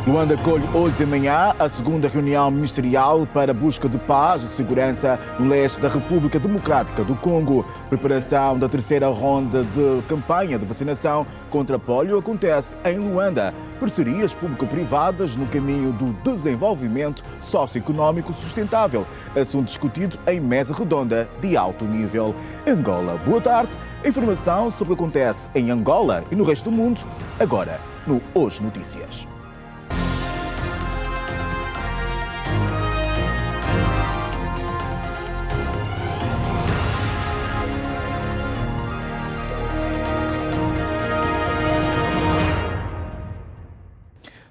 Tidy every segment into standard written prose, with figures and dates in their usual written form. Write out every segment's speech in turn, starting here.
Luanda acolhe hoje e amanhã a segunda reunião ministerial para a busca de paz e segurança no leste da República Democrática do Congo. Preparação da terceira ronda de campanha de vacinação contra pólio acontece em Luanda. Parcerias público-privadas no caminho do desenvolvimento socioeconómico sustentável. Assunto discutido em mesa redonda de alto nível. Angola, boa tarde. Informação sobre o que acontece em Angola e no resto do mundo, agora no Hoje Notícias.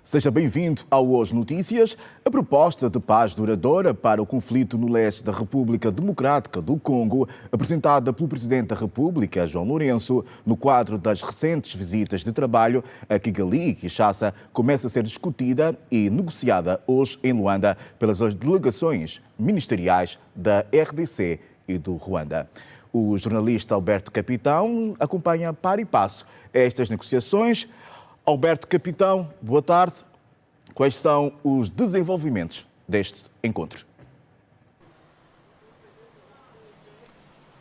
Seja bem-vindo ao Hoje Notícias. A proposta de paz duradoura para o conflito no leste da República Democrática do Congo, apresentada pelo Presidente da República, João Lourenço, no quadro das recentes visitas de trabalho a Kigali e Kinshasa, começa a ser discutida e negociada hoje em Luanda pelas delegações ministeriais da RDC e do Ruanda. O jornalista Alberto Capitão acompanha par e passo estas negociações. Alberto Capitão, boa tarde. Quais são os desenvolvimentos deste encontro?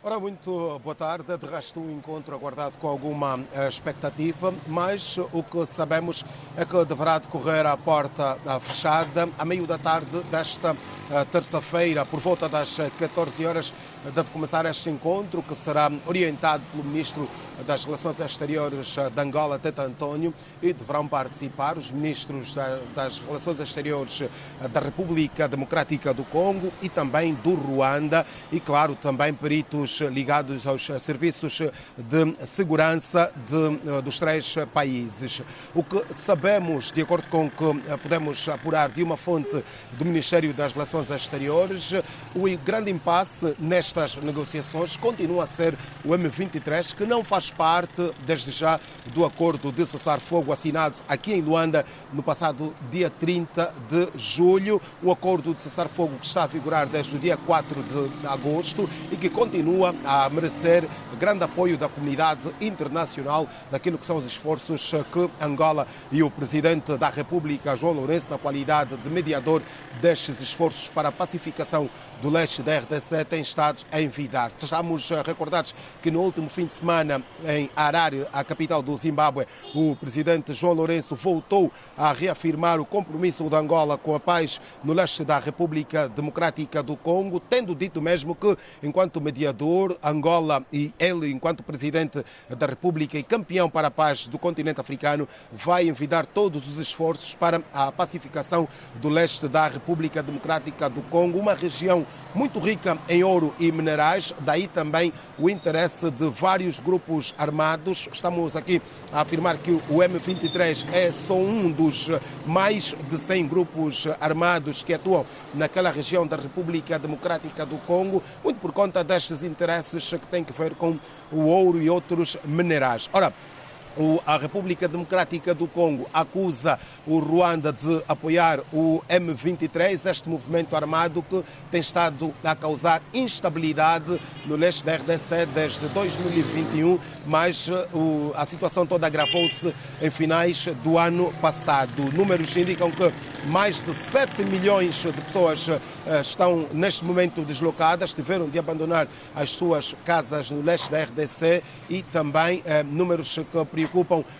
Ora, muito boa tarde. De resto, um encontro aguardado com alguma expectativa, mas o que sabemos é que deverá decorrer à porta fechada, à meio da tarde desta terça-feira, por volta das 14 horas, deve começar este encontro, que será orientado pelo Ministro das Relações Exteriores de Angola, Teta António, e deverão participar os Ministros das Relações Exteriores da República Democrática do Congo e também do Ruanda, e claro, também peritos ligados aos serviços de segurança dos três países. O que sabemos, de acordo com o que podemos apurar de uma fonte do Ministério das Relações Exteriores, o grande impasse nestas negociações continua a ser o M23, que não faz parte, desde já, do acordo de cessar-fogo assinado aqui em Luanda no passado dia 30 de julho, um acordo de cessar-fogo que está a vigorar desde o dia 4 de agosto e que continua a merecer grande apoio da comunidade internacional daquilo que são os esforços que Angola e o Presidente da República, João Lourenço, na qualidade de mediador destes esforços para a pacificação do leste da RDC, têm estado a envidar. Estamos recordados que no último fim de semana, em Harare, a capital do Zimbábue, o Presidente João Lourenço voltou a reafirmar o compromisso de Angola com a paz no leste da República Democrática do Congo, tendo dito mesmo que, enquanto mediador, Angola e ele, enquanto Presidente da República e campeão para a paz do continente africano, vai envidar todos os esforços para a pacificação do leste da República Democrática do Congo, uma região muito rica em ouro e minerais, daí também o interesse de vários grupos armados. Estamos aqui a afirmar que o M23 é só um dos mais de 100 grupos armados que atuam naquela região da República Democrática do Congo, muito por conta destes interesses que têm que ver com o ouro e outros minerais. Ora, a República Democrática do Congo acusa o Ruanda de apoiar o M23, este movimento armado que tem estado a causar instabilidade no leste da RDC desde 2021, mas a situação toda agravou-se em finais do ano passado. Números indicam que mais de 7 milhões de pessoas estão neste momento deslocadas, tiveram de abandonar as suas casas no leste da RDC, e também números que preocupam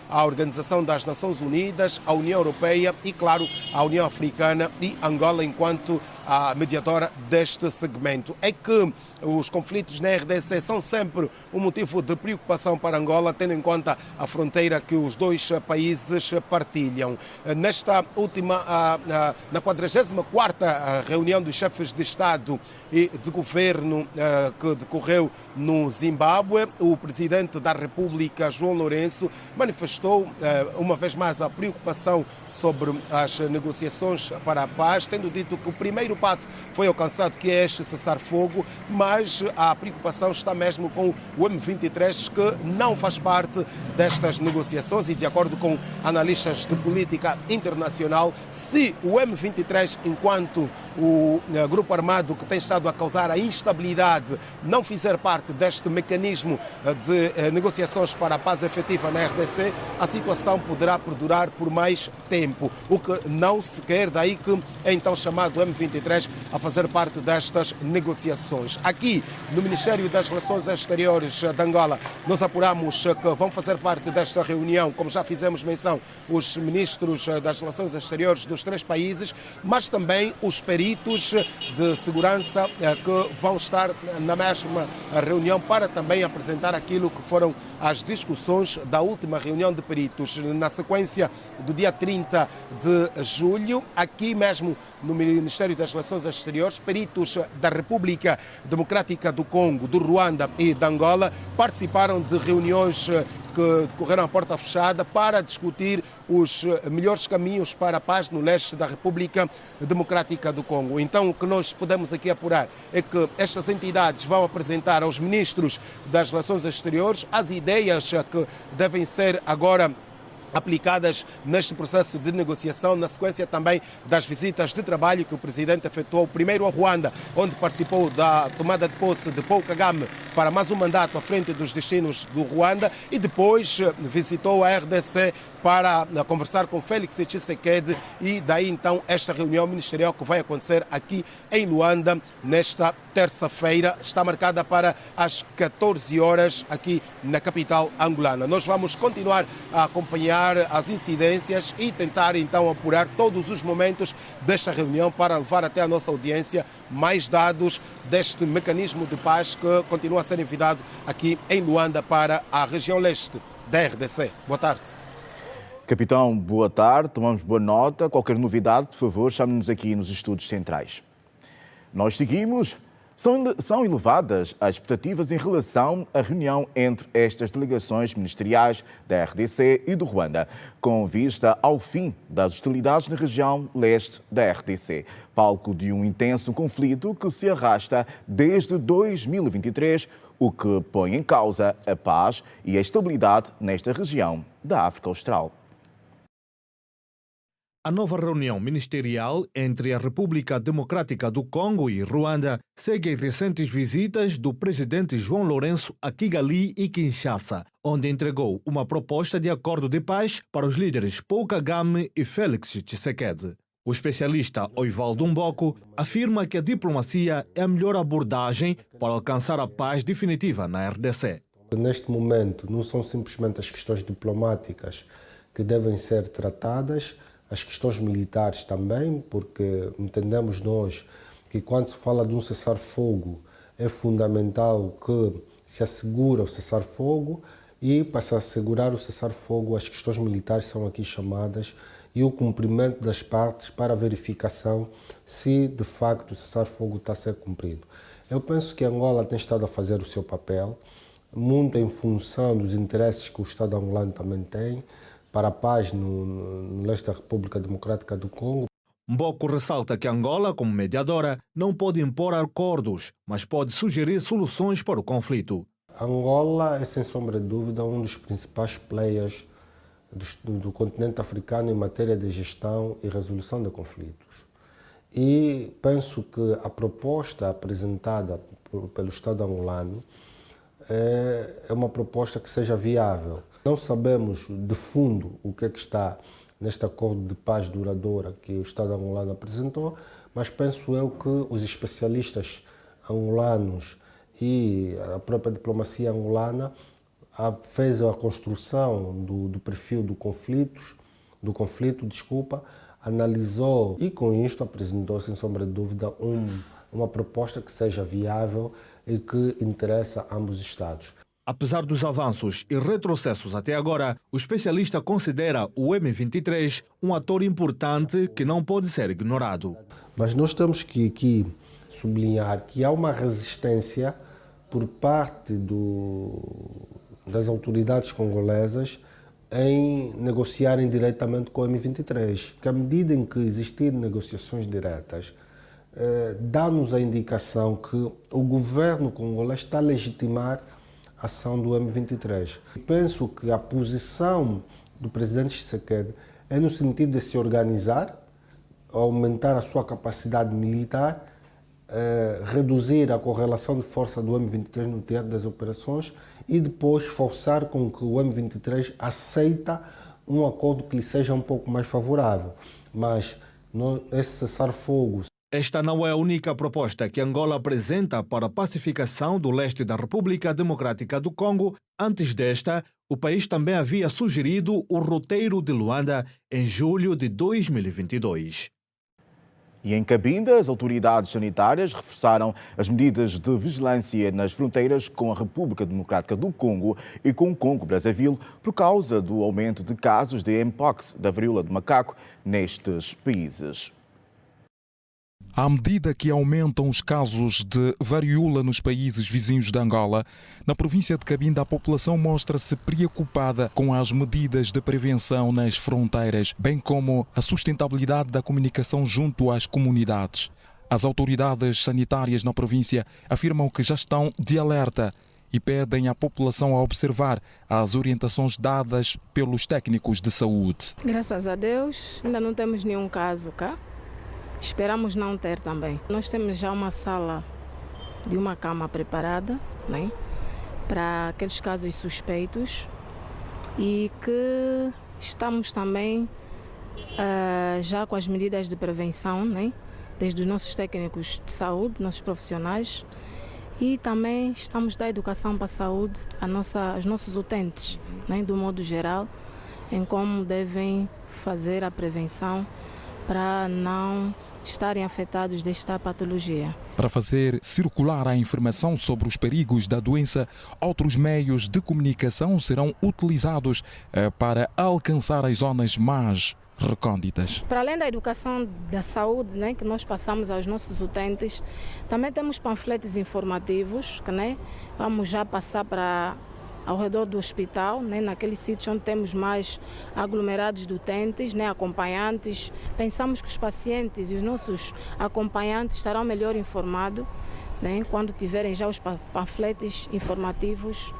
a Organização das Nações Unidas, a União Europeia e, claro, a União Africana e Angola enquanto a mediadora deste segmento. É que os conflitos na RDC são sempre um motivo de preocupação para Angola, tendo em conta a fronteira que os dois países partilham. Nesta última, na 44ª reunião dos chefes de Estado e de Governo que decorreu no Zimbábue, o Presidente da República, João Lourenço, manifestou uma vez mais a preocupação sobre as negociações para a paz, tendo dito que o primeiro passo foi alcançado, que é este cessar-fogo, mas a preocupação está mesmo com o M23, que não faz parte destas negociações, e de acordo com analistas de política internacional, se o M23, enquanto o grupo armado que tem estado a causar a instabilidade, não fizer parte deste mecanismo de negociações para a paz efetiva na RDC, a situação poderá perdurar por mais tempo, o que não se quer, daí que é então chamado o M23 a fazer parte destas negociações. Aqui, no Ministério das Relações Exteriores de Angola, nós apuramos que vão fazer parte desta reunião, como já fizemos menção, os ministros das Relações Exteriores dos 3 países, mas também os peritos de segurança que vão estar na mesma reunião para também apresentar aquilo que foram as discussões da última reunião de peritos. Na sequência do dia 30 de julho, aqui mesmo no Ministério das Relações Exteriores, peritos da República Democrática do Congo, do Ruanda e da Angola participaram de reuniões que decorreram à porta fechada para discutir os melhores caminhos para a paz no leste da República Democrática do Congo. Então, o que nós podemos aqui apurar é que estas entidades vão apresentar aos ministros das Relações Exteriores as ideias que devem ser agora aplicadas neste processo de negociação, na sequência também das visitas de trabalho que o presidente efetuou, primeiro a Ruanda, onde participou da tomada de posse de Paul Kagame para mais um mandato à frente dos destinos do Ruanda, e depois visitou a RDC para conversar com Félix Tshisekedi, e daí então esta reunião ministerial que vai acontecer aqui em Luanda nesta terça-feira, está marcada para as 14 horas aqui na capital angolana. Nós vamos continuar a acompanhar as incidências e tentar então apurar todos os momentos desta reunião para levar até a nossa audiência mais dados deste mecanismo de paz que continua a ser enviado aqui em Luanda para a região leste da RDC. Boa tarde. Capitão, boa tarde, tomamos boa nota. Qualquer novidade, por favor, chame-nos aqui nos estúdios centrais. Nós seguimos. São elevadas as expectativas em relação à reunião entre estas delegações ministeriais da RDC e do Ruanda, com vista ao fim das hostilidades na região leste da RDC, palco de um intenso conflito que se arrasta desde 2023, o que põe em causa a paz e a estabilidade nesta região da África Austral. A nova reunião ministerial entre a República Democrática do Congo e Ruanda segue as recentes visitas do presidente João Lourenço a Kigali e Kinshasa, onde entregou uma proposta de acordo de paz para os líderes Paul Kagame e Félix Tshisekedi. O especialista Oivaldo Mboko afirma que a diplomacia é a melhor abordagem para alcançar a paz definitiva na RDC. Neste momento, não são simplesmente as questões diplomáticas que devem ser tratadas, as questões militares também, porque entendemos nós que quando se fala de um cessar-fogo é fundamental que se assegure o cessar-fogo, e para se assegurar o cessar-fogo as questões militares são aqui chamadas, e o cumprimento das partes para a verificação se de facto o cessar-fogo está a ser cumprido. Eu penso que Angola tem estado a fazer o seu papel, muito em função dos interesses que o Estado angolano também tem, para a paz no leste da República Democrática do Congo. Mboko ressalta que Angola, como mediadora, não pode impor acordos, mas pode sugerir soluções para o conflito. Angola é, sem sombra de dúvida, um dos principais players do continente africano em matéria de gestão e resolução de conflitos. E penso que a proposta apresentada pelo Estado angolano é uma proposta que seja viável. Não sabemos de fundo o que é que está neste acordo de paz duradoura que o Estado angolano apresentou, mas penso eu que os especialistas angolanos e a própria diplomacia angolana fez a construção do perfil do conflito, analisou e com isto apresentou, sem sombra de dúvida, uma proposta que seja viável e que interessa a ambos os Estados. Apesar dos avanços e retrocessos até agora, o especialista considera o M23 um ator importante que não pode ser ignorado. Mas nós temos que aqui sublinhar que há uma resistência por parte das autoridades congolesas em negociarem diretamente com o M23. Porque à medida em que existirem negociações diretas, dá-nos a indicação que o governo congolês está a legitimar a ação do M23. Penso que a posição do presidente Tshisekedi é no sentido de se organizar, aumentar a sua capacidade militar, reduzir a correlação de força do M23 no teatro das operações e depois forçar com que o M23 aceita um acordo que lhe seja um pouco mais favorável. Mas esse cessar-fogo... Esta não é a única proposta que Angola apresenta para a pacificação do leste da República Democrática do Congo. Antes desta, o país também havia sugerido o roteiro de Luanda em julho de 2022. E em Cabinda, as autoridades sanitárias reforçaram as medidas de vigilância nas fronteiras com a República Democrática do Congo e com o Congo-Brazzaville por causa do aumento de casos de Mpox, da varíola do macaco, nestes países. À medida que aumentam os casos de varíola nos países vizinhos de Angola, na província de Cabinda a população mostra-se preocupada com as medidas de prevenção nas fronteiras, bem como a sustentabilidade da comunicação junto às comunidades. As autoridades sanitárias na província afirmam que já estão de alerta e pedem à população a observar as orientações dadas pelos técnicos de saúde. Graças a Deus, ainda não temos nenhum caso cá. Esperamos não ter também. Nós temos já uma sala de uma cama preparada, né, para aqueles casos suspeitos e que estamos também já com as medidas de prevenção, né, desde os nossos técnicos de saúde, nossos profissionais, e também estamos da educação para a saúde aos nossos utentes, né, do modo geral, em como devem fazer a prevenção para não estarem afetados desta patologia. Para fazer circular a informação sobre os perigos da doença, outros meios de comunicação serão utilizados para alcançar as zonas mais recônditas. Para além da educação da saúde, né, que nós passamos aos nossos utentes, também temos panfletos informativos que, né, vamos já passar ao redor do hospital, né, naqueles sítios onde temos mais aglomerados de utentes, né, acompanhantes. Pensamos que os pacientes e os nossos acompanhantes estarão melhor informados, né, quando tiverem já os panfletos informativos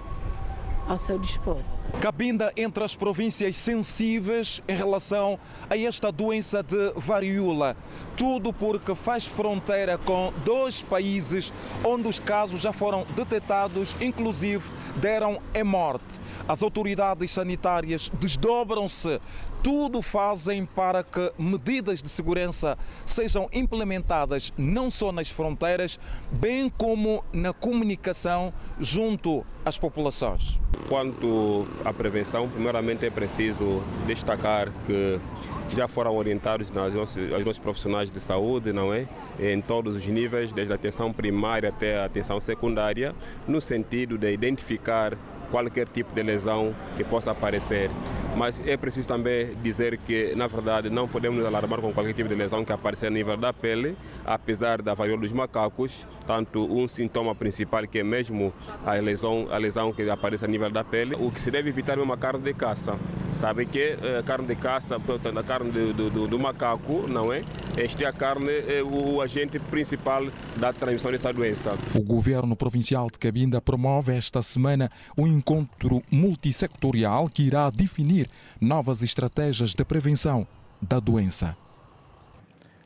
ao seu dispor. Cabinda entre as províncias sensíveis em relação a esta doença de varíola. Tudo porque faz fronteira com dois países onde os casos já foram detectados, inclusive deram a morte. As autoridades sanitárias desdobram-se, tudo fazem para que medidas de segurança sejam implementadas não só nas fronteiras, bem como na comunicação junto às populações. Quanto à prevenção, primeiramente é preciso destacar que já foram orientados aos nossos profissionais de saúde, não é? Em todos os níveis, desde a atenção primária até a atenção secundária, no sentido de identificar qualquer tipo de lesão que possa aparecer. Mas é preciso também dizer que, na verdade, não podemos nos alarmar com qualquer tipo de lesão que aparecer a nível da pele, apesar da varíola dos macacos, tanto um sintoma principal que é mesmo a lesão que aparece a nível da pele. O que se deve evitar é uma carne de caça. Sabe que a carne de caça, portanto, a carne do macaco, não é? Esta é a carne, o agente principal da transmissão dessa doença. O governo provincial de Cabinda promove esta semana um encontro multissectorial que irá definir novas estratégias de prevenção da doença.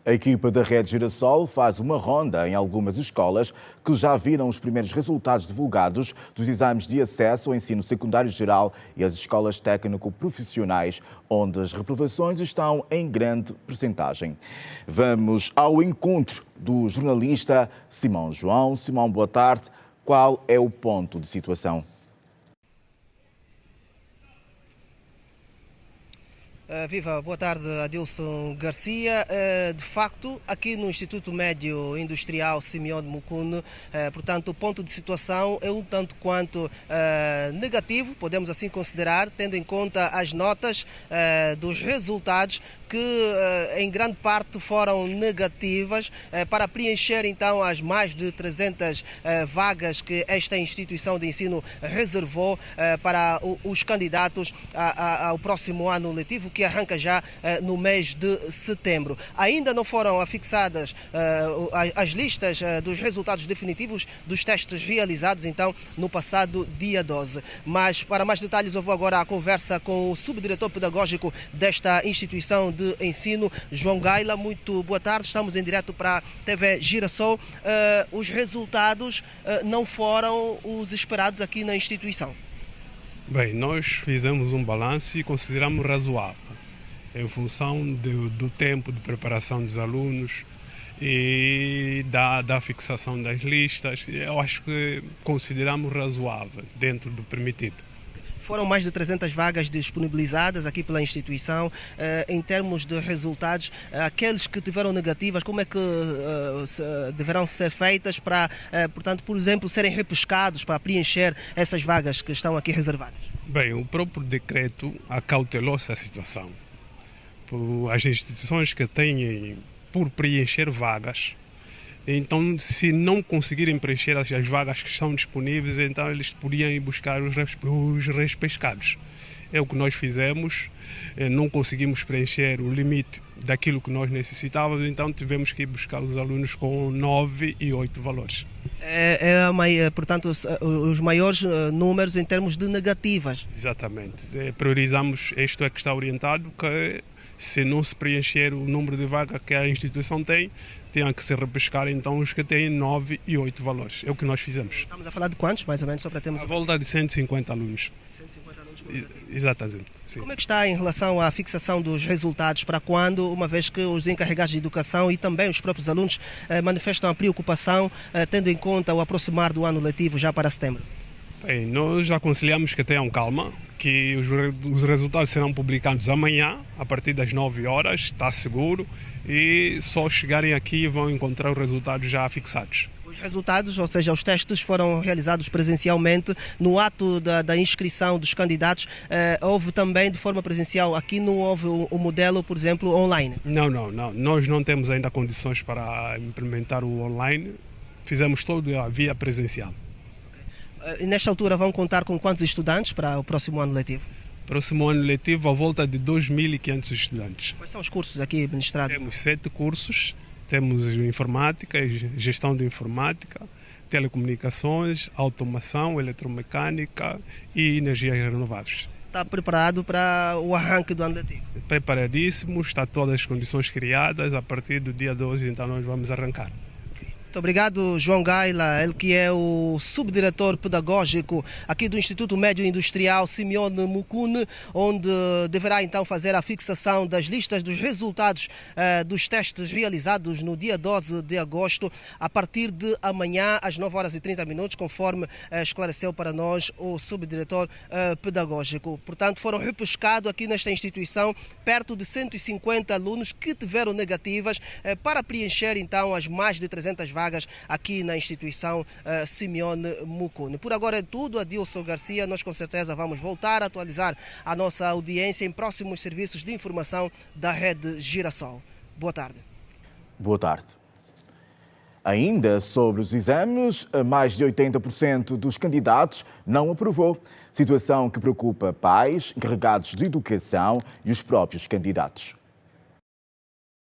A equipa da Rede Girassol faz uma ronda em algumas escolas que já viram os primeiros resultados divulgados dos exames de acesso ao ensino secundário geral e as escolas técnico-profissionais, onde as reprovações estão em grande percentagem. Vamos ao encontro do jornalista Simão João. Simão, boa tarde. Qual é o ponto de situação? Viva, boa tarde, Adilson Garcia. De facto, aqui no Instituto Médio Industrial Simeão de Mucune, portanto, o ponto de situação é um tanto quanto negativo, podemos assim considerar, tendo em conta as notas dos resultados que em grande parte foram negativas, para preencher então as mais de 300 vagas que esta instituição de ensino reservou para os candidatos ao próximo ano letivo, que arranca já no mês de setembro. Ainda não foram afixadas as listas dos resultados definitivos dos testes realizados então no passado dia 12. Mas para mais detalhes eu vou agora à conversa com o subdiretor pedagógico desta instituição de ensino, João Gaila. Muito boa tarde, estamos em direto para a TV Girassol. Os resultados não foram os esperados aqui na instituição? Bem, nós fizemos um balanço e consideramos razoável, em função do tempo de preparação dos alunos e da fixação das listas. Eu acho que consideramos razoável, dentro do permitido. Foram mais de 300 vagas disponibilizadas aqui pela instituição. Em termos de resultados, aqueles que tiveram negativas, como é que deverão ser feitas para, portanto, por exemplo, serem repescados para preencher essas vagas que estão aqui reservadas? Bem, o próprio decreto acautelou essa situação. As instituições que têm por preencher vagas, então, se não conseguirem preencher as vagas que estão disponíveis, então eles podiam ir buscar os repescados. É o que nós fizemos, não conseguimos preencher o limite daquilo que nós necessitávamos, então tivemos que ir buscar os alunos com 9 e 8 valores. Portanto, os maiores números em termos de negativas. Exatamente. Priorizamos, isto é que está orientado, que se não se preencher o número de vagas que a instituição tem que se repescar então os que têm 9 e 8 valores. É o que nós fizemos. Estamos a falar de quantos, mais ou menos, só para termos... A volta de 150 alunos. 150 alunos. Exatamente. Sim. Como é que está em relação à fixação dos resultados? Para quando, uma vez que os encarregados de educação e também os próprios alunos manifestam a preocupação, tendo em conta o aproximar do ano letivo já para setembro? Bem, nós aconselhamos que tenham calma, que os resultados serão publicados amanhã, a partir das 9 horas, está seguro, e só chegarem aqui vão encontrar os resultados já fixados. Os resultados, ou seja, os testes foram realizados presencialmente. No ato da inscrição dos candidatos, houve também de forma presencial. Aqui não houve o modelo, por exemplo, online? Não. Nós não temos ainda condições para implementar o online. Fizemos todo a via presencial. E nesta altura vão contar com quantos estudantes para o próximo ano letivo? Próximo ano letivo, a volta de 2.500 estudantes. Quais são os cursos aqui administrados? Temos 7 cursos. Temos informática, gestão de informática, telecomunicações, automação, eletromecânica e energias renováveis. Está preparado para o arranque do ano letivo? Preparadíssimo, está todas as condições criadas. A partir do dia 12, então, nós vamos arrancar. Muito obrigado, João Gaila, ele que é o subdiretor pedagógico aqui do Instituto Médio Industrial Simeone Mukune, onde deverá então fazer a fixação das listas dos resultados dos testes realizados no dia 12 de agosto, a partir de amanhã às 9 horas e 30 minutos, conforme esclareceu para nós o subdiretor pedagógico. Portanto, foram repescados aqui nesta instituição perto de 150 alunos que tiveram negativas para preencher então as mais de 300 vagas aqui na instituição Simeone Mukune. Por agora é tudo. Adilson Garcia, nós com certeza vamos voltar a atualizar a nossa audiência em próximos serviços de informação da Rede Girassol. Boa tarde. Boa tarde. Ainda sobre os exames, mais de 80% dos candidatos não aprovou. Situação que preocupa pais, encarregados de educação e os próprios candidatos.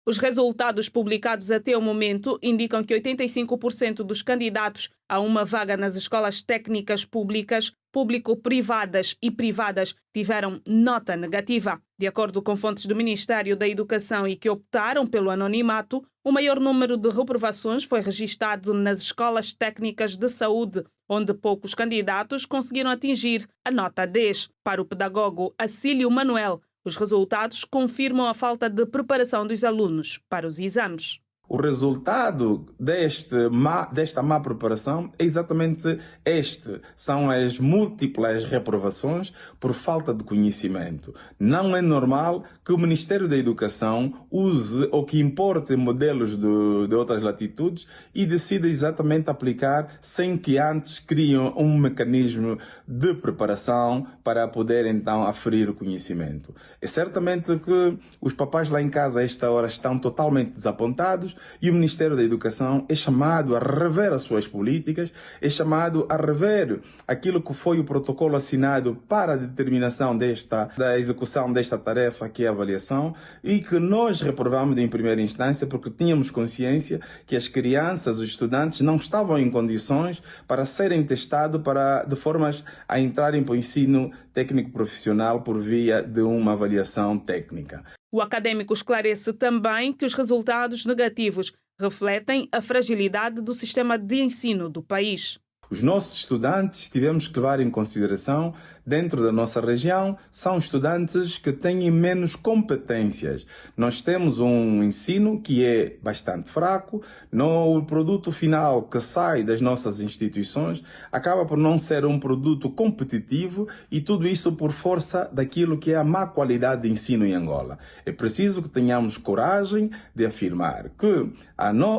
Os resultados publicados até o momento indicam que 85% dos candidatos a uma vaga nas escolas técnicas públicas, público-privadas e privadas tiveram nota negativa. De acordo com fontes do Ministério da Educação e que optaram pelo anonimato, o maior número de reprovações foi registado nas escolas técnicas de saúde, onde poucos candidatos conseguiram atingir a nota 10. Para o pedagogo Acílio Manuel, os resultados confirmam a falta de preparação dos alunos para os exames. o resultado desta má preparação é exatamente este. São as múltiplas reprovações por falta de conhecimento. Não é normal que o Ministério da Educação use ou que importe modelos de outras latitudes e decida exatamente aplicar sem que antes criem um mecanismo de preparação para poder então aferir o conhecimento. É certamente que os papais lá em casa a esta hora estão totalmente desapontados e o Ministério da Educação é chamado a rever as suas políticas, é chamado a rever aquilo que foi o protocolo assinado para a determinação da execução desta tarefa, que é a avaliação, e que nós reprovamos em primeira instância porque tínhamos consciência que as crianças, os estudantes, não estavam em condições para serem testados de formas a entrarem para o ensino técnico profissional por via de uma avaliação técnica. O académico esclarece também que os resultados negativos refletem a fragilidade do sistema de ensino do país. Os nossos estudantes, tivemos que levar em consideração, dentro da nossa região, são estudantes que têm menos competências. Nós temos um ensino que é bastante fraco, o produto final que sai das nossas instituições acaba por não ser um produto competitivo e tudo isso por força daquilo que é a má qualidade de ensino em Angola. É preciso que tenhamos coragem de afirmar que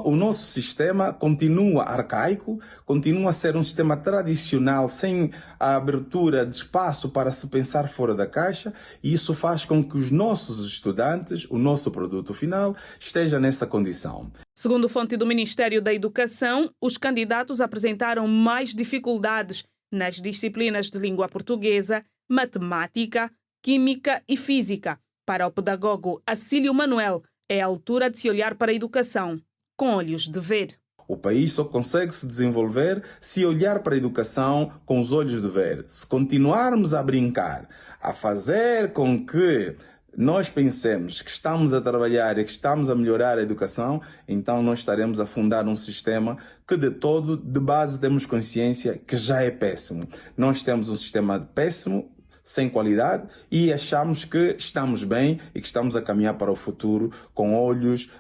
o nosso sistema continua arcaico, continua a ser um sistema tradicional sem a abertura de espaço para se pensar fora da caixa, e isso faz com que os nossos estudantes, o nosso produto final, esteja nessa condição. Segundo fonte do Ministério da Educação, os candidatos apresentaram mais dificuldades nas disciplinas de língua portuguesa, matemática, química e física. Para o pedagogo Acílio Manuel, é a altura de se olhar para a educação com olhos de ver. O país só consegue se desenvolver se olhar para a educação com os olhos de ver. Se continuarmos a brincar, a fazer com que nós pensemos que estamos a trabalhar e que estamos a melhorar a educação, então nós estaremos a fundar um sistema que de base temos consciência que já é péssimo. Nós temos um sistema péssimo, sem qualidade, e achamos que estamos bem e que estamos a caminhar para o futuro com olhos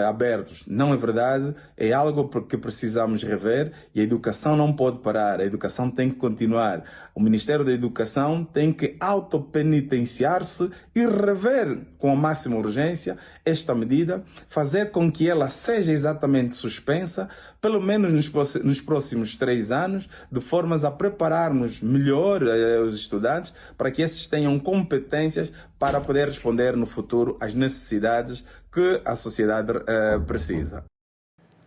abertos. Não é verdade, é algo que precisamos rever e a educação não pode parar, a educação tem que continuar. O Ministério da Educação tem que autopenitenciar-se e rever com a máxima urgência esta medida, fazer com que ela seja exatamente suspensa, pelo menos nos próximos 3 anos, de formas a prepararmos melhor os estudantes para que esses tenham competências para poder responder no futuro às necessidades que a sociedade precisa.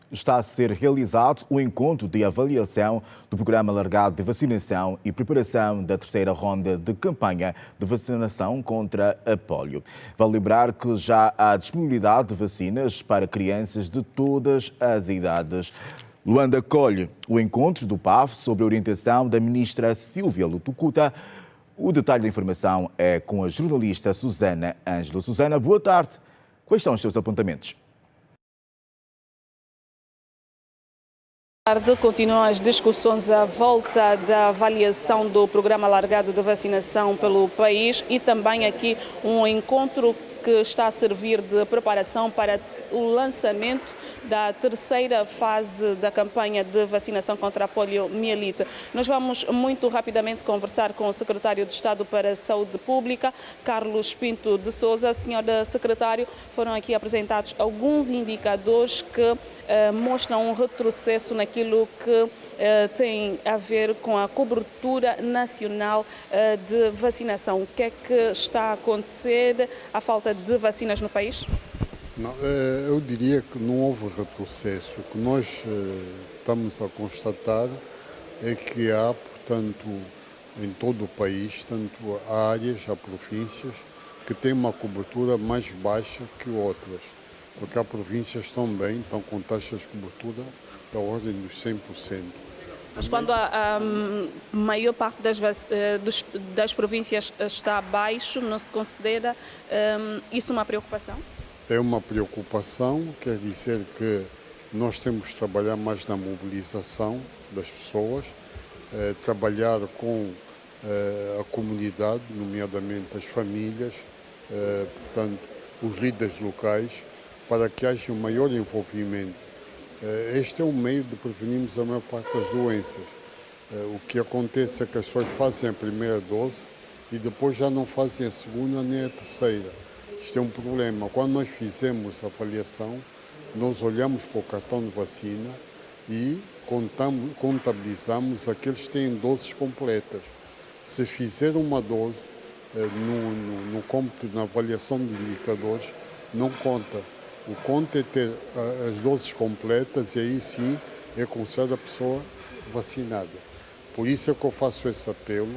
Está a ser realizado o encontro de avaliação do Programa Alargado de Vacinação e preparação da terceira ronda de campanha de vacinação contra a polio. Vale lembrar que já há disponibilidade de vacinas para crianças de todas as idades. Luanda acolhe o encontro do PAV sob a orientação da ministra Silvia Lutucuta. O detalhe da informação é com a jornalista Susana Ângelo. Susana, boa tarde. Quais são os seus apontamentos? Continuam as discussões à volta da avaliação do Programa Alargado de Vacinação pelo país e também aqui um encontro que está a servir de preparação para o lançamento da terceira fase da campanha de vacinação contra a poliomielite. Nós vamos muito rapidamente conversar com o secretário de Estado para a Saúde Pública, Carlos Pinto de Sousa. Senhora secretário, foram aqui apresentados alguns indicadores que mostram um retrocesso naquilo que tem a ver com a cobertura nacional de vacinação. O que é que está a acontecer? A falta de vacinas no país? Não, eu diria que não houve retrocesso. O que nós estamos a constatar é que há, portanto, em todo o país, tanto há áreas, há províncias que têm uma cobertura mais baixa que outras, porque há províncias também estão com taxas de cobertura da ordem dos 100%. Mas quando a maior parte das províncias está abaixo, não se considera isso uma preocupação? É uma preocupação, quer dizer que nós temos que trabalhar mais na mobilização das pessoas, trabalhar com a comunidade, nomeadamente as famílias, portanto, os líderes locais, para que haja um maior envolvimento. Este é um meio de prevenirmos a maior parte das doenças. O que acontece é que as pessoas fazem a primeira dose e depois já não fazem a segunda nem a terceira. Isto é um problema. Quando nós fizemos a avaliação, nós olhamos para o cartão de vacina e contabilizamos aqueles que têm doses completas. Se fizer uma dose, no cômputo, na avaliação de indicadores, não conta. O conta é ter as doses completas e aí sim é considerada a pessoa vacinada. Por isso é que eu faço esse apelo,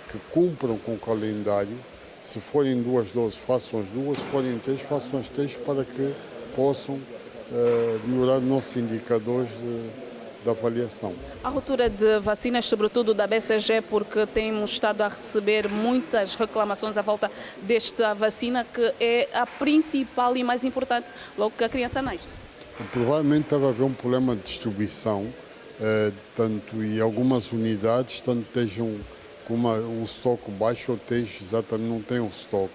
que cumpram com o calendário. Se forem 2 doses, façam as 2, se forem 3, façam as 3, para que possam melhorar os nossos indicadores da avaliação. A ruptura de vacinas, sobretudo da BCG, porque temos estado a receber muitas reclamações à volta desta vacina, que é a principal e mais importante logo que a criança nasce. Provavelmente deve haver um problema de distribuição, tanto em algumas unidades, tanto estejam com um estoque baixo ou estejam exatamente não têm um estoque.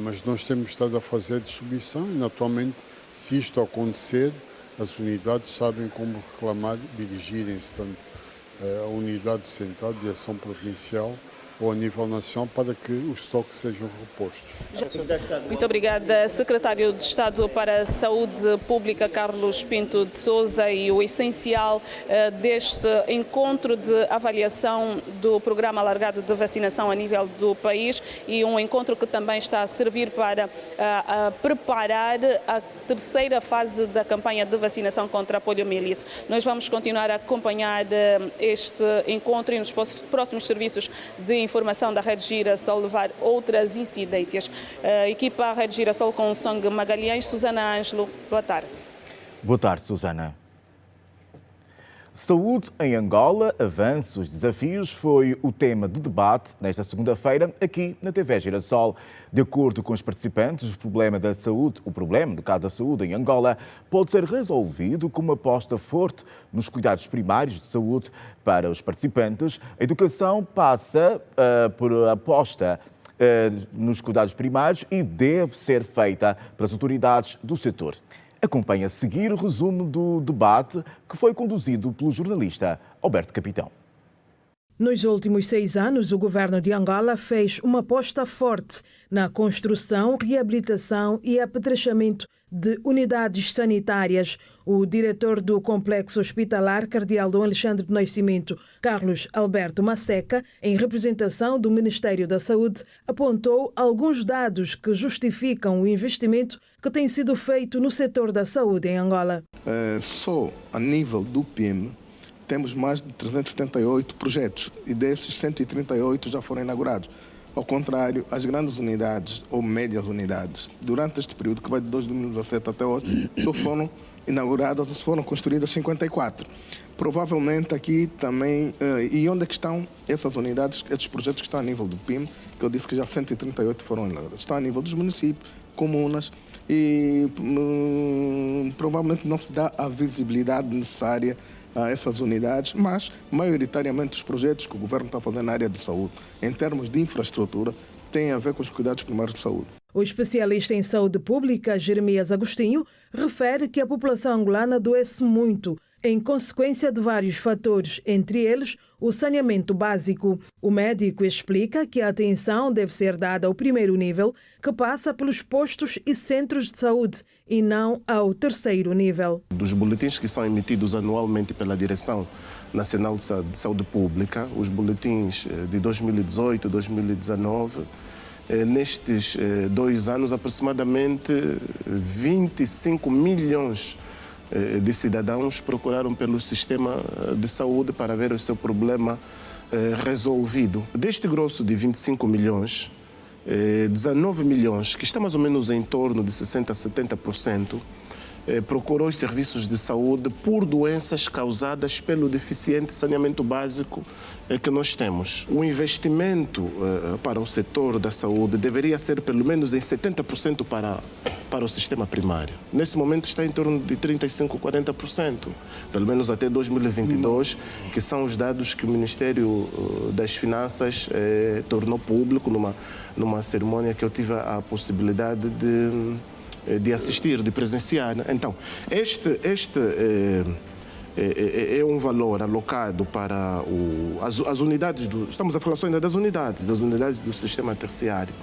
Mas nós temos estado a fazer a distribuição e, naturalmente, se isto acontecer, as unidades sabem como reclamar, dirigirem-se tanto à unidade central, direção provincial ou a nível nacional, para que os estoques sejam repostos. Muito obrigada, Secretário de Estado para a Saúde Pública, Carlos Pinto de Sousa, e o essencial deste encontro de avaliação do Programa Alargado de Vacinação a nível do país, e um encontro que também está a servir para preparar a terceira fase da campanha de vacinação contra a poliomielite. Nós vamos continuar a acompanhar este encontro e nos próximos serviços de informação da Rede Girassol levar outras incidências. A equipa Rede Girassol com Song Magalhães, Susana Ângelo, boa tarde. Boa tarde, Susana. Saúde em Angola, avanços, desafios, foi o tema de debate nesta segunda-feira aqui na TV Girassol. De acordo com os participantes, o problema da saúde em Angola pode ser resolvido com uma aposta forte nos cuidados primários de saúde. Para os participantes, a educação passa por aposta nos cuidados primários e deve ser feita pelas autoridades do setor. Acompanhe a seguir o resumo do debate que foi conduzido pelo jornalista Alberto Capitão. Nos últimos 6 anos, o governo de Angola fez uma aposta forte na construção, reabilitação e apetrechamento de unidades sanitárias. O diretor do Complexo Hospitalar Cardeal Dom Alexandre do Nascimento, Carlos Alberto Masseca, em representação do Ministério da Saúde, apontou alguns dados que justificam o investimento que tem sido feito no setor da saúde em Angola. Só a nível do PIM, temos mais de 378 projetos e desses 138 já foram inaugurados. Ao contrário, as grandes unidades ou médias unidades, durante este período que vai de 2017 até hoje, só foram inauguradas, só foram construídas 54. Provavelmente aqui também, e onde é que estão essas unidades, esses projetos que estão a nível do PIM, que eu disse que já 138 foram inaugurados, estão a nível dos municípios, comunas, e provavelmente não se dá a visibilidade necessária a essas unidades, mas maioritariamente os projetos que o governo está fazendo na área de saúde, em termos de infraestrutura, têm a ver com os cuidados primários de saúde. O especialista em saúde pública, Jeremias Agostinho, refere que a população angolana adoece muito em consequência de vários fatores, entre eles o saneamento básico. O médico explica que a atenção deve ser dada ao primeiro nível, que passa pelos postos e centros de saúde, e não ao terceiro nível. Dos boletins que são emitidos anualmente pela Direção Nacional de Saúde Pública, os boletins de 2018 e 2019, nestes 2 anos, aproximadamente 25 milhões de cidadãos procuraram pelo sistema de saúde para ver o seu problema resolvido. Deste grosso de 25 milhões, 19 milhões, que está mais ou menos em torno de 60% a 70%, procurou os serviços de saúde por doenças causadas pelo deficiente saneamento básico que nós temos. O investimento para o setor da saúde deveria ser pelo menos em 70% para o sistema primário. Nesse momento está em torno de 35% a 40%, pelo menos até 2022, que são os dados que o Ministério das Finanças tornou público numa cerimônia que eu tive a possibilidade de assistir, de presenciar. Então, este é um valor alocado para as unidades, estamos a falar só ainda das unidades do sistema terciário,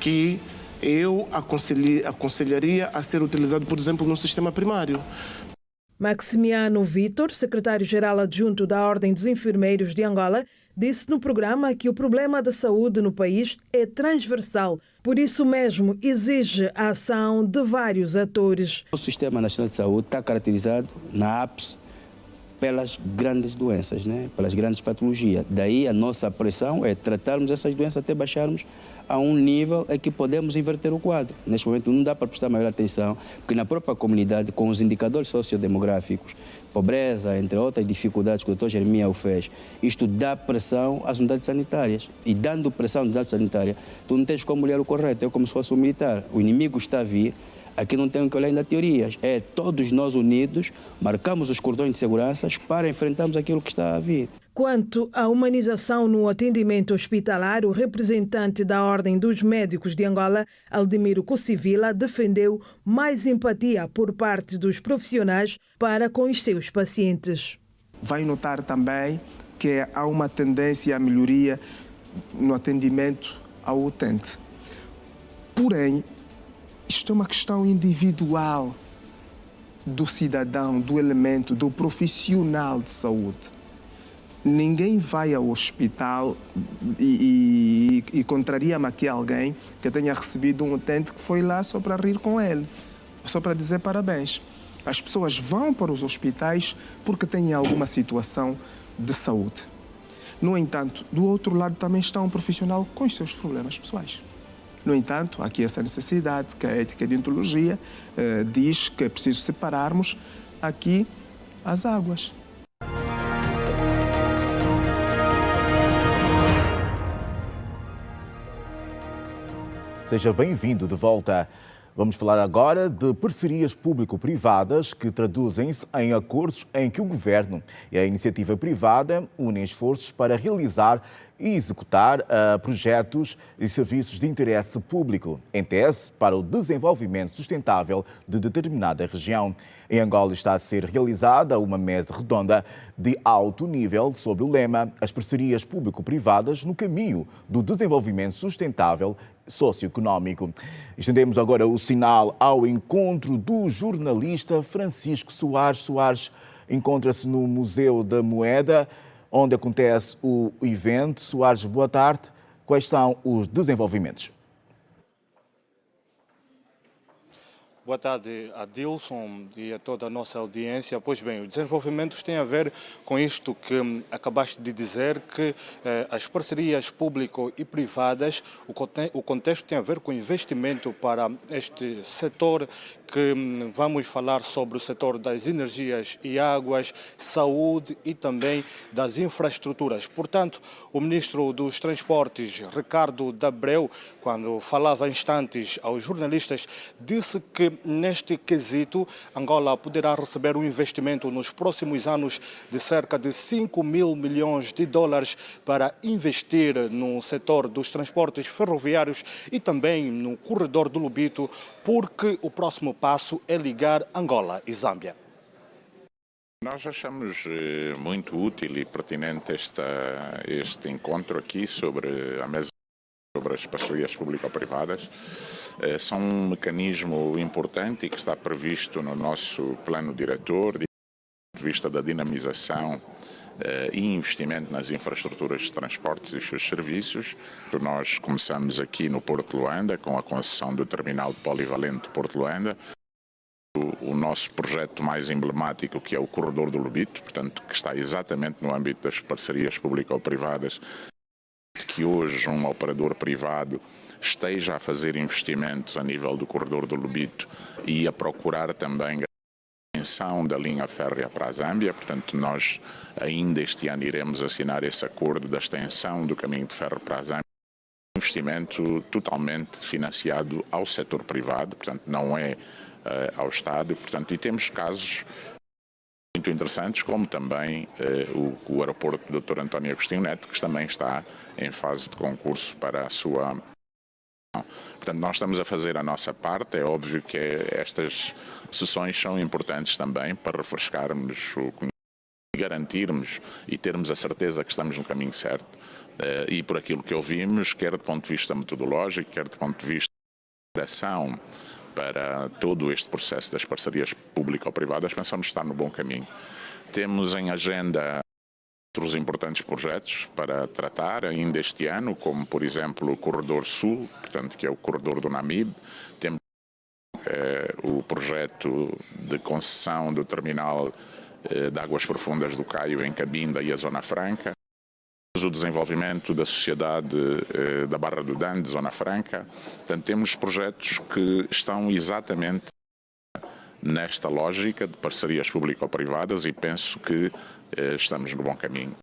que eu aconselharia a ser utilizado, por exemplo, no sistema primário. Maximiano Vitor, secretário-geral adjunto da Ordem dos Enfermeiros de Angola, disse no programa que o problema da saúde no país é transversal, por isso mesmo exige a ação de vários atores. O Sistema Nacional de Saúde está caracterizado na ápice pelas grandes doenças, pelas grandes patologias. Daí a nossa pressão é tratarmos essas doenças até baixarmos a um nível em que podemos inverter o quadro. Neste momento não dá para prestar maior atenção, porque na própria comunidade, com os indicadores sociodemográficos, pobreza, entre outras dificuldades que o Dr. Jeremias fez, isto dá pressão às unidades sanitárias. E dando pressão às unidades sanitárias, tu não tens como olhar o correto, é como se fosse um militar. O inimigo está a vir, aqui não tem que olhar ainda teorias, é todos nós unidos, marcamos os cordões de segurança para enfrentarmos aquilo que está a vir. Quanto à humanização no atendimento hospitalar, o representante da Ordem dos Médicos de Angola, Aldemiro Cocivila, defendeu mais empatia por parte dos profissionais para com os seus pacientes. Vai notar também que há uma tendência à melhoria no atendimento ao utente. Porém, isto é uma questão individual do cidadão, do elemento, do profissional de saúde. Ninguém vai ao hospital e contraria-me aqui alguém que tenha recebido um utente que foi lá só para rir com ele, só para dizer parabéns. As pessoas vão para os hospitais porque têm alguma situação de saúde. No entanto, do outro lado também está um profissional com os seus problemas pessoais. No entanto, há aqui essa necessidade que a ética de deontologia diz que é preciso separarmos aqui as águas. Seja bem-vindo de volta. Vamos falar agora de parcerias público-privadas que traduzem-se em acordos em que o governo e a iniciativa privada unem esforços para realizar e executar projetos e serviços de interesse público, em tese para o desenvolvimento sustentável de determinada região. Em Angola está a ser realizada uma mesa redonda de alto nível sobre o lema As parcerias público-privadas no caminho do desenvolvimento sustentável socioeconómico. Estendemos agora o sinal ao encontro do jornalista Francisco Soares. Soares encontra-se no Museu da Moeda, onde acontece o evento. Soares, boa tarde. Quais são os desenvolvimentos? Boa tarde, Adilson, e a toda a nossa audiência. Pois bem, os desenvolvimentos têm a ver com isto que acabaste de dizer, que as parcerias público e privadas, o contexto tem a ver com investimento para este setor, que vamos falar sobre o setor das energias e águas, saúde e também das infraestruturas. Portanto, o ministro dos Transportes, Ricardo D'Abreu, quando falava há instantes aos jornalistas, disse que neste quesito Angola poderá receber um investimento nos próximos anos de cerca de 5 mil milhões de dólares para investir no setor dos transportes ferroviários e também no corredor do Lobito, porque o próximo passo é ligar Angola e Zâmbia. Nós achamos muito útil e pertinente este encontro aqui sobre a mesa sobre as parcerias público-privadas. São um mecanismo importante que está previsto no nosso plano diretor, do ponto de vista da dinamização e investimento nas infraestruturas de transportes e seus serviços. Nós começamos aqui no Porto Luanda, com a concessão do terminal polivalente de Porto Luanda. O nosso projeto mais emblemático, que é o Corredor do Lobito, portanto, que está exatamente no âmbito das parcerias público-privadas, que hoje um operador privado esteja a fazer investimentos a nível do Corredor do Lobito e a procurar também a extensão da linha férrea para a Zâmbia. Portanto, nós ainda este ano iremos assinar esse acordo da extensão do caminho de ferro para a Zâmbia. Investimento totalmente financiado ao setor privado, portanto, não é ao Estado. Portanto, e temos casos muito interessantes, como também o aeroporto do Dr. António Agostinho Neto, que também está em fase de concurso para a sua Portanto, nós estamos a fazer a nossa parte. É óbvio que estas sessões são importantes também para refrescarmos o conhecimento, garantirmos e termos a certeza que estamos no caminho certo. E por aquilo que ouvimos, quer do ponto de vista metodológico, quer do ponto de vista de ação para todo este processo das parcerias público-privadas, pensamos estar no bom caminho. Temos em agenda outros importantes projetos para tratar ainda este ano, como por exemplo o Corredor Sul, portanto que é o corredor do Namibe. Temos o projeto de concessão do terminal de águas profundas do Caio em Cabinda e a Zona Franca. O desenvolvimento da sociedade da Barra do Dande, Zona Franca. Portanto, temos projetos que estão exatamente nesta lógica de parcerias público-privadas e penso que estamos no bom caminho.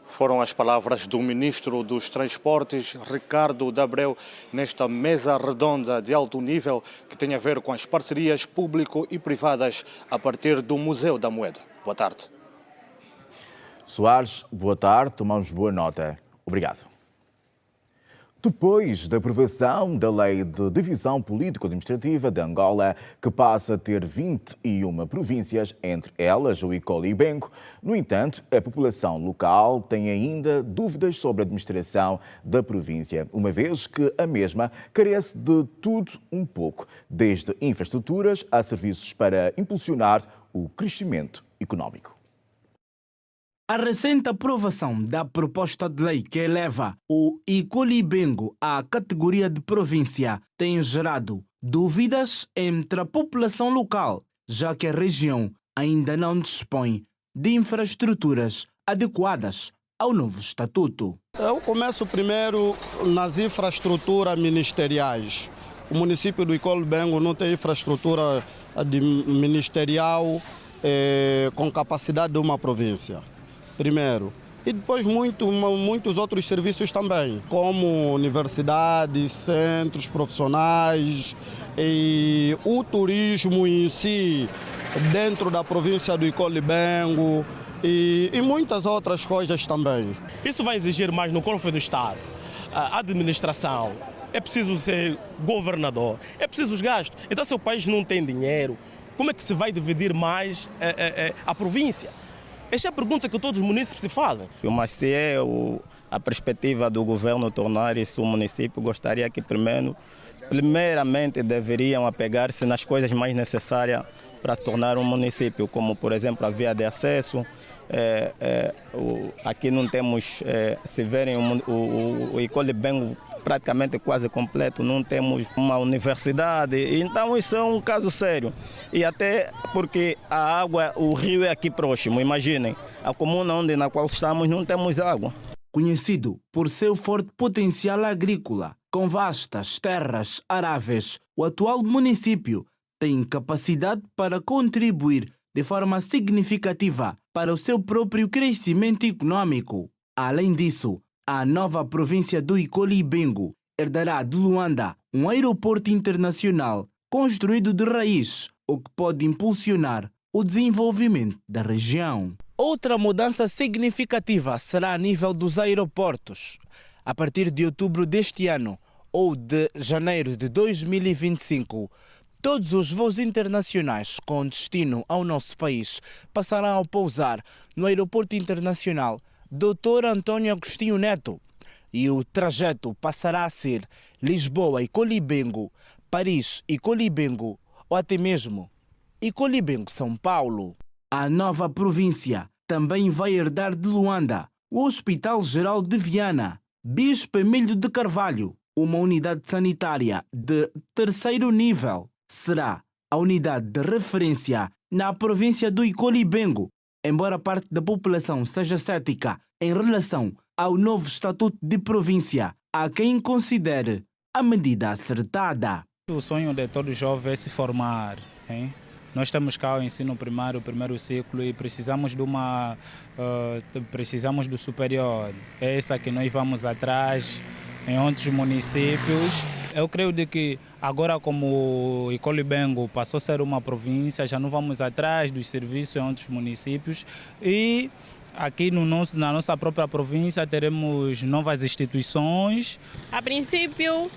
Foram as palavras do Ministro dos Transportes, Ricardo de Abreu, nesta mesa redonda de alto nível que tem a ver com as parcerias público e privadas a partir do Museu da Moeda. Boa tarde. Soares, boa tarde, tomamos boa nota. Obrigado. Depois da aprovação da Lei de Divisão Político-Administrativa de Angola, que passa a ter 21 províncias, entre elas o Icole e Bengo, no entanto, a população local tem ainda dúvidas sobre a administração da província, uma vez que a mesma carece de tudo um pouco, desde infraestruturas a serviços para impulsionar o crescimento económico. A recente aprovação da proposta de lei que eleva o Icole e Bengo à categoria de província tem gerado dúvidas entre a população local, já que a região ainda não dispõe de infraestruturas adequadas ao novo estatuto. Eu começo primeiro nas infraestruturas ministeriais. O município do Icole e Bengo não tem infraestrutura ministerial com capacidade de uma província. Primeiro. E depois muitos outros serviços também, como universidades, centros profissionais e o turismo em si, dentro da província do Icole e Bengo e muitas outras coisas também. Isso vai exigir mais no corpo do Estado, a administração, é preciso ser governador, é preciso os gastos. Então se o país não tem dinheiro, como é que se vai dividir mais a província? Esta é a pergunta que todos os municípios se fazem. Mas se é a perspectiva do governo tornar isso um município, gostaria que primeiramente deveriam apegar-se nas coisas mais necessárias para tornar um município, como por exemplo a via de acesso. Aqui não temos, se verem o Icole Bengo praticamente quase completo, não temos uma universidade, então isso é um caso sério. E até porque a água, o rio é aqui próximo, imaginem, a comuna na qual estamos não temos água. Conhecido por seu forte potencial agrícola, com vastas terras aráveis, o atual município tem capacidade para contribuir de forma significativa para o seu próprio crescimento econômico. Além disso, a nova província do Icole e Bengo herdará de Luanda um aeroporto internacional construído de raiz, o que pode impulsionar o desenvolvimento da região. Outra mudança significativa será a nível dos aeroportos. A partir de outubro deste ano ou de janeiro de 2025, todos os voos internacionais com destino ao nosso país passarão a pousar no Aeroporto Internacional Dr. Antônio Agostinho Neto e o trajeto passará a ser Lisboa e Icole e Bengo, Paris e Icole e Bengo ou até mesmo Icole e Bengo, São Paulo. A nova província também vai herdar de Luanda o Hospital Geral de Viana, Bispo Emílio de Carvalho, uma unidade sanitária de terceiro nível. Será a unidade de referência na província do Icole e Bengo, embora parte da população seja cética em relação ao novo estatuto de província, há quem considere a medida acertada. O sonho de todo jovem é se formar, hein? Nós estamos cá ao ensino primário, primeiro ciclo, e precisamos precisamos do superior. É essa que nós vamos atrás em outros municípios. Eu creio de que agora, como o Icole e Bengo passou a ser uma província, já não vamos atrás dos serviços em outros municípios e Aqui na nossa própria província teremos novas instituições. A princípio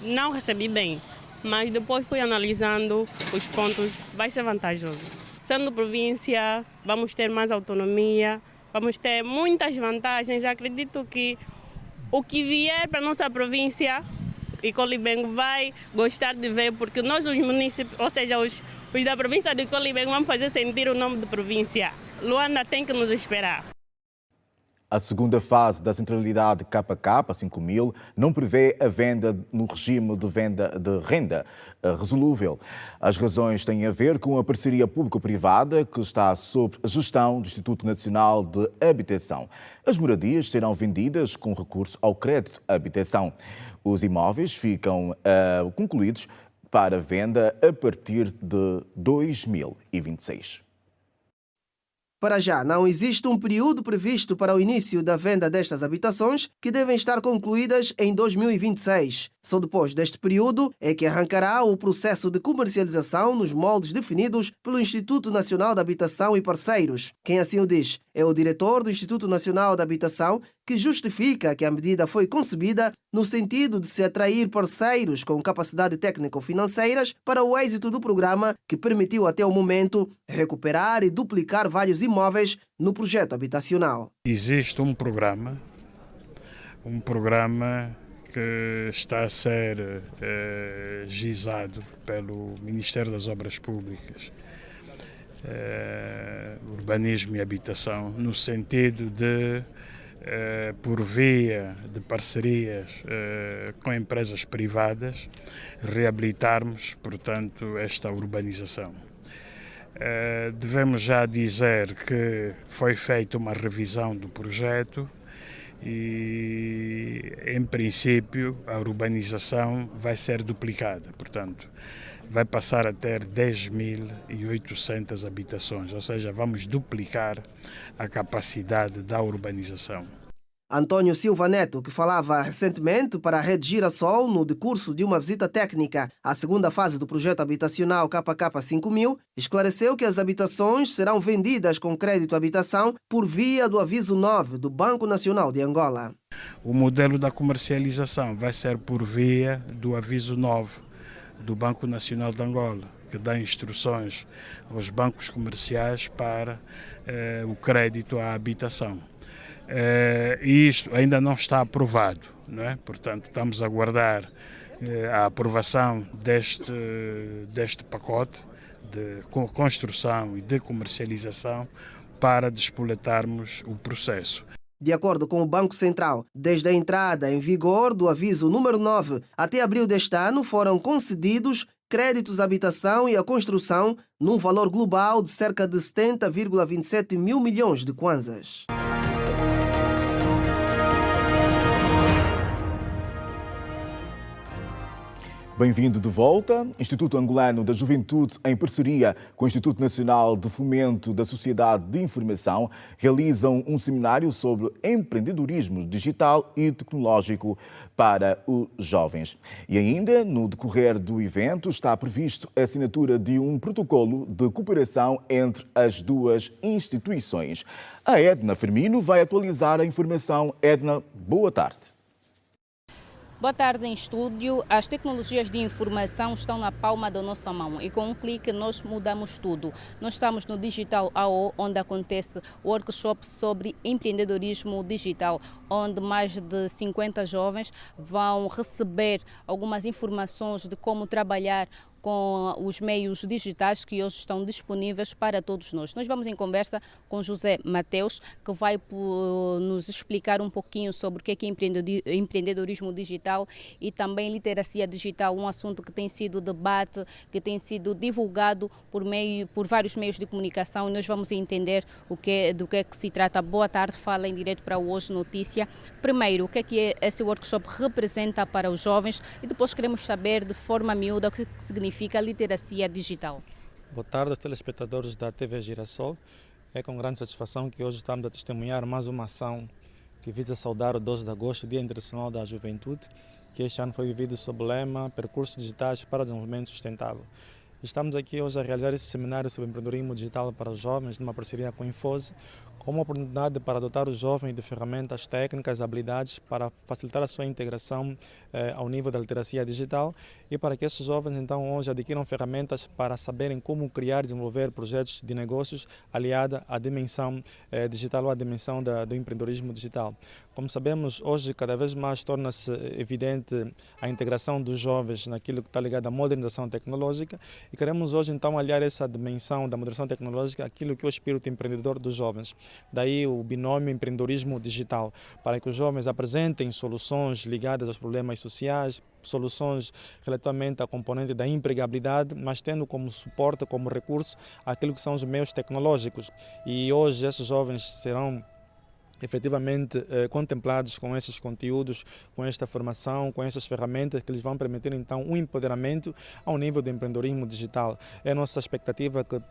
não recebi bem, mas depois fui analisando os pontos, vai ser vantajoso. Sendo província, vamos ter mais autonomia, vamos ter muitas vantagens. Acredito que o que vier para a nossa província, Icole Bengo vai gostar de ver, porque nós os municípios, ou seja, os da província de Icole Bengo, vamos fazer sentir o nome de província. Luanda tem que nos esperar. A segunda fase da centralidade KK 5000 não prevê a venda no regime de renda resolúvel. As razões têm a ver com a parceria público-privada que está sob a gestão do Instituto Nacional de Habitação. As moradias serão vendidas com recurso ao crédito à habitação. Os imóveis ficam concluídos para venda a partir de 2026. Para já, não existe um período previsto para o início da venda destas habitações, que devem estar concluídas em 2026. Só depois deste período é que arrancará o processo de comercialização nos moldes definidos pelo Instituto Nacional de Habitação e parceiros. Quem assim o diz é o diretor do Instituto Nacional de Habitação, que justifica que a medida foi concebida no sentido de se atrair parceiros com capacidade técnico-financeiras para o êxito do programa, que permitiu até o momento recuperar e duplicar vários imóveis no projeto habitacional. Existe um programa que está a ser gizado pelo Ministério das Obras Públicas, Urbanismo e Habitação, no sentido de, por via de parcerias com empresas privadas, reabilitarmos, portanto, esta urbanização. Devemos já dizer que foi feita uma revisão do projeto e, em princípio, a urbanização vai ser duplicada, portanto, vai passar a ter 10.800 habitações, ou seja, vamos duplicar a capacidade da urbanização. Antônio Silva Neto, que falava recentemente para a Rede Girassol no decurso de uma visita técnica à segunda fase do projeto habitacional KK 5000, esclareceu que as habitações serão vendidas com crédito à habitação por via do aviso 9 do Banco Nacional de Angola. O modelo da comercialização vai ser por via do aviso 9 do Banco Nacional de Angola, que dá instruções aos bancos comerciais para o crédito à habitação. E isto ainda não está aprovado, não é? Portanto, estamos a aguardar a aprovação deste pacote de construção e de comercialização para despoletarmos o processo. De acordo com o Banco Central, desde a entrada em vigor do aviso número 9 até abril deste ano, foram concedidos créditos à habitação e à construção num valor global de cerca de 70,27 mil milhões de kwanzas. Bem-vindo de volta. Instituto Angolano da Juventude, em parceria com o Instituto Nacional de Fomento da Sociedade de Informação, realizam um seminário sobre empreendedorismo digital e tecnológico para os jovens. E ainda, no decorrer do evento, está previsto a assinatura de um protocolo de cooperação entre as duas instituições. A Edna Firmino vai atualizar a informação. Edna, boa tarde. Boa tarde em estúdio. As tecnologias de informação estão na palma da nossa mão e com um clique nós mudamos tudo. Nós estamos no Digital AO, onde acontece workshop sobre empreendedorismo digital, onde mais de 50 jovens vão receber algumas informações de como trabalhar com os meios digitais que hoje estão disponíveis para todos nós. Nós vamos em conversa com José Mateus, que vai nos explicar um pouquinho sobre o que é empreendedorismo digital e também literacia digital, um assunto que tem sido debate, que tem sido divulgado por vários meios de comunicação, e nós vamos entender do que é que se trata. Boa tarde, fala em direto para o Hoje Notícia. Primeiro, o que é esse workshop representa para os jovens e depois queremos saber de forma miúda o que significa literacia digital. Boa tarde aos telespectadores da TV Girassol. É com grande satisfação que hoje estamos a testemunhar mais uma ação que visa saudar o 12 de agosto, Dia Internacional da Juventude, que este ano foi vivido sob o lema Percursos Digitais para o Desenvolvimento Sustentável. Estamos aqui hoje a realizar esse seminário sobre empreendedorismo digital para os jovens, numa parceria com a Infose, como uma oportunidade para dotar os jovens de ferramentas técnicas, habilidades para facilitar a sua integração ao nível da literacia digital e para que esses jovens então hoje adquiram ferramentas para saberem como criar e desenvolver projetos de negócios aliada à dimensão digital ou à dimensão do empreendedorismo digital. Como sabemos, hoje cada vez mais torna-se evidente a integração dos jovens naquilo que está ligado à modernização tecnológica e queremos hoje então aliar essa dimensão da modernização tecnológica àquilo que é o espírito empreendedor dos jovens. Daí o binômio empreendedorismo digital, para que os jovens apresentem soluções ligadas aos problemas sociais, soluções relativamente à componente da empregabilidade, mas tendo como suporte, como recurso, aquilo que são os meios tecnológicos. E hoje esses jovens serão efetivamente contemplados com esses conteúdos, com esta formação, com essas ferramentas que lhes vão permitir então um empoderamento ao nível do empreendedorismo digital. É a nossa expectativa que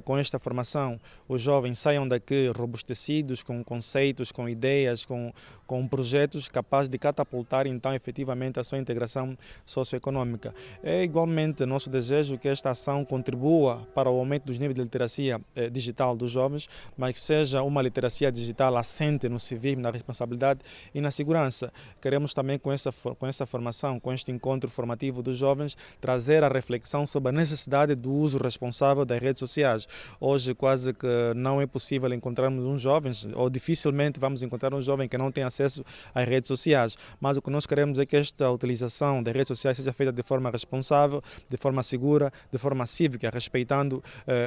com esta formação os jovens saiam daqui robustecidos, com conceitos, com ideias, com projetos capazes de catapultar então efetivamente a sua integração socioeconômica. É igualmente nosso desejo que esta ação contribua para o aumento dos níveis de literacia digital dos jovens, mas que seja uma literacia digital assente no civismo, na responsabilidade e na segurança. Queremos também com essa formação, com este encontro formativo dos jovens, trazer a reflexão sobre a necessidade do uso responsável das redes sociais. Hoje quase que não é possível encontrarmos uns jovens, ou dificilmente vamos encontrar um jovem que não tem acesso às redes sociais, mas o que nós queremos é que esta utilização das redes sociais seja feita de forma responsável, de forma segura, de forma cívica, respeitando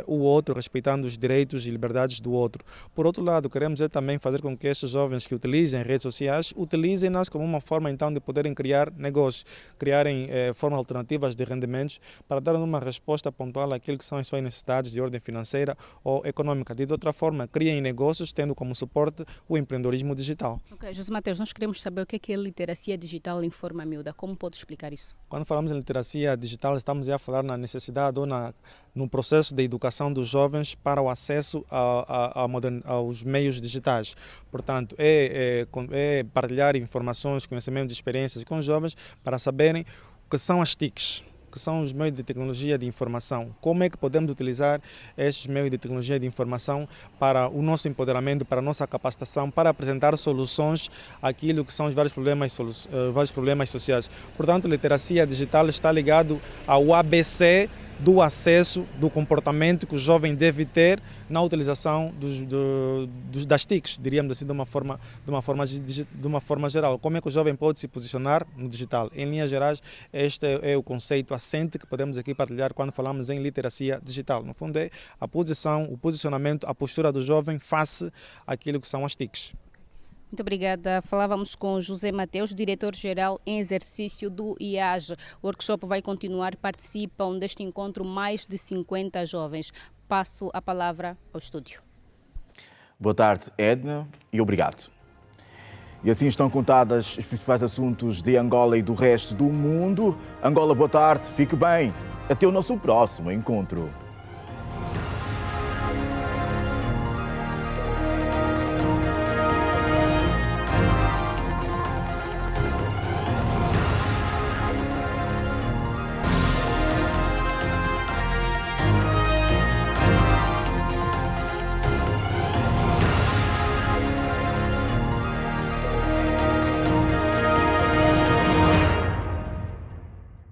o outro, respeitando os direitos e liberdades do outro. Por outro lado, queremos também fazer com que esses jovens que utilizem redes sociais, utilizem-nas como uma forma então de poderem criar negócios, criarem formas alternativas de rendimentos para dar uma resposta pontual àquilo que são as suas necessidades de ordem financeira ou econômica. De outra forma, criem negócios tendo como suporte o empreendedorismo digital. Ok, José Mateus, nós queremos saber o que é literacia digital em forma miúda. Como pode explicar isso? Quando falamos em literacia digital, estamos a falar na necessidade ou no processo de educação dos jovens para o acesso aos meios digitais. Portanto, é partilhar informações, conhecimentos e experiências com os jovens para saberem o que são as TICs, que são os meios de tecnologia de informação. Como é que podemos utilizar estes meios de tecnologia de informação para o nosso empoderamento, para a nossa capacitação, para apresentar soluções àquilo que são os vários problemas sociais. Portanto, a literacia digital está ligado ao ABC do acesso, do comportamento que o jovem deve ter na utilização das TICs, diríamos assim, de uma forma geral. Como é que o jovem pode se posicionar no digital? Em linhas gerais, este é o conceito assente que podemos aqui partilhar quando falamos em literacia digital. No fundo, é a posição, o posicionamento, a postura do jovem face àquilo que são as TICs. Muito obrigada. Falávamos com José Mateus, diretor-geral em exercício do IAGE. O workshop vai continuar. Participam deste encontro mais de 50 jovens. Passo a palavra ao estúdio. Boa tarde, Edna, e obrigado. E assim estão contados os principais assuntos de Angola e do resto do mundo. Angola, boa tarde, fique bem. Até o nosso próximo encontro.